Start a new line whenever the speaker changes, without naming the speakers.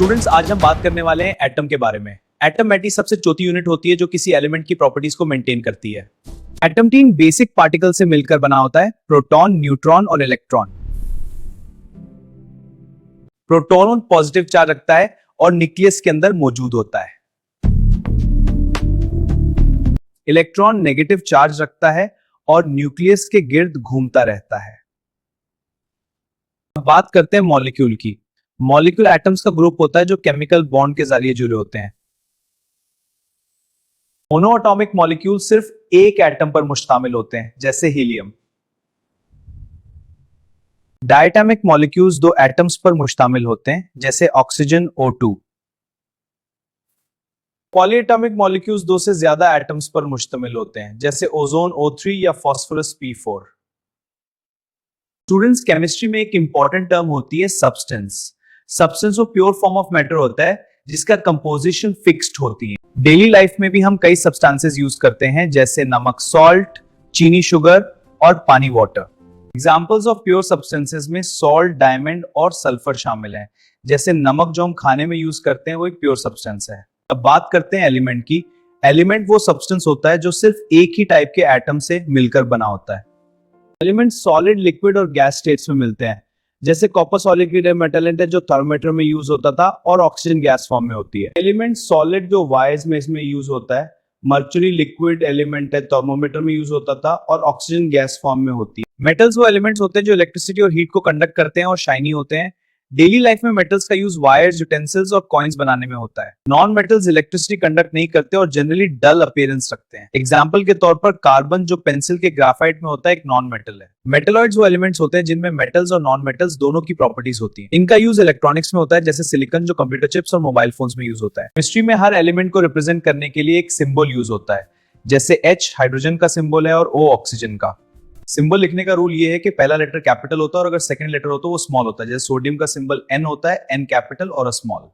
Students, आज हम बात करने वाले हैं एटम के बारे में। एटम एटी सबसे चौथी यूनिट होती है जो किसी एलिमेंट की प्रॉपर्टीज को मेंटेन करती है। एटम तीन बेसिक पार्टिकल से मिलकर बना होता है, प्रोटॉन, न्यूट्रॉन और इलेक्ट्रॉन। प्रोटॉन पॉजिटिव चार्ज रखता है और न्यूक्लियस के अंदर मौजूद होता है। इलेक्ट्रॉन नेगेटिव चार्ज रखता है और न्यूक्लियस के गिर्द घूमता रहता है। अब बात करते हैं मॉलिक्यूल की। मॉलिक्यूल एटम्स का ग्रुप होता है जो केमिकल बॉन्ड के जरिए जुड़े होते हैं। मोनोएटॉमिक मॉलिक्यूल सिर्फ एक एटम पर मुश्तमिल होते हैं, जैसे हीलियम। डायटोमिक मॉलिक्यूल्स दो एटम्स पर मुश्तमिल होते हैं, जैसे ऑक्सीजन O2। पॉलीएटॉमिक मॉलिक्यूल्स दो से ज्यादा एटम्स पर मुश्तमिल होते हैं, जैसे ओजोन O3 या फास्फोरस P4। स्टूडेंट्स, केमिस्ट्री में एक इंपॉर्टेंट टर्म होती है सब्सटेंस। सब्सटेंस वो प्योर फॉर्म ऑफ मैटर होता है जिसका कंपोजिशन फिक्स्ड होती है। डेली लाइफ में भी हम कई सब्सटेंसेस यूज करते हैं, जैसे नमक सॉल्ट, चीनी शुगर और पानी water. Examples of pure substances में सॉल्ट, डायमंड और सल्फर शामिल हैं। जैसे नमक जो हम खाने में यूज करते हैं वो एक प्योर सब्सटेंस है। अब बात करते हैं एलिमेंट की। एलिमेंट वो सब्सटेंस होता है जो सिर्फ एक ही टाइप के एटम से मिलकर बना होता है। एलिमेंट सॉलिड, लिक्विड और गैस स्टेट्स में मिलते हैं, जैसे कॉपर सॉलिड मेटल है जो थर्मोमीटर में यूज होता था और ऑक्सीजन गैस फॉर्म में होती है। एलिमेंट सॉलिड जो वायर्स में इसमें यूज होता है, मर्क्यूरी लिक्विड एलिमेंट है, थर्मोमीटर में यूज होता था और ऑक्सीजन गैस फॉर्म में होती है। मेटल्स वो एलिमेंट्स होते हैं जो इलेक्ट्रिसिटी और हीट को कंडक्ट करते हैं और शाइनी होते हैं। डेली लाइफ में मेटल्स का यूज वायर्स, यूटेंसिल्स और कॉइन्स बनाने में होता है। नॉन मेटल्स इलेक्ट्रिसिटी कंडक्ट नहीं करते और जनरली डल अपीयरेंस रखते हैं। एग्जांपल के तौर पर कार्बन जो पेंसिल के ग्राफाइट में होता है एक नॉन मेटल है। मेटलॉइड्स वो एलिमेंट्स होते हैं जिनमें मेटल्स और नॉन मेटल्स दोनों की प्रॉपर्टीज होती हैं। इनका यूज इलेक्ट्रॉनिक्स में होता है, जैसे सिलिकॉन जो कंप्यूटर चिप्स और मोबाइल फोन्स में यूज होता है। केमिस्ट्री में हर एलिमेंट को रिप्रेजेंट करने के लिए एक सिंबल यूज होता है, जैसे H हाइड्रोजन का सिंबल है और O ऑक्सीजन का। सिंबल लिखने का रूल ये है कि पहला लेटर कैपिटल होता है और अगर सेकंड लेटर हो तो वो स्मॉल होता है। जैसे सोडियम का सिंबल N होता है, N कैपिटल और स्मॉल।